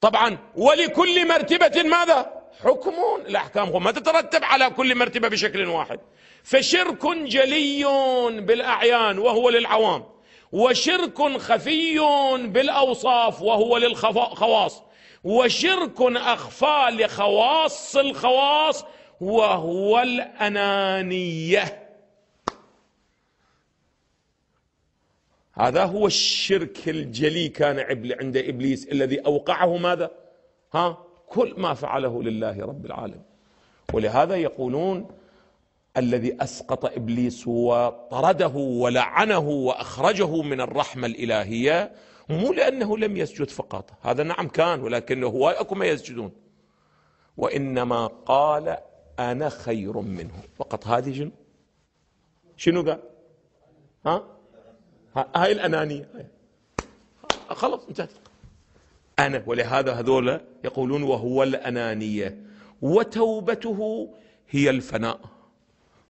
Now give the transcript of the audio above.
طبعا ولكل مرتبة ماذا؟ حكم. الأحكام ما تترتب على كل مرتبة بشكل واحد. فشرك جلي بالأعيان وهو للعوام، وشرك خفي بالأوصاف وهو للخواص، وشرك أخفى لخواص الخواص وهو الأنانية. هذا هو الشرك الجلي كان عند إبليس الذي أوقعه ماذا؟ كل ما فعله لله رب العالمين. ولهذا يقولون الذي أسقط إبليس وطرده ولعنه وأخرجه من الرحمة الإلهية مو لأنه لم يسجد فقط، هذا نعم كان، ولكنه هو أكو ما يسجدون، وإنما قال أنا خير منه فقط. هذه شنو قال؟ هاي الأنانية، خلاص انتهت أنا. ولهذا هذول يقولون وهو الأنانية. وتوبته هي الفناء.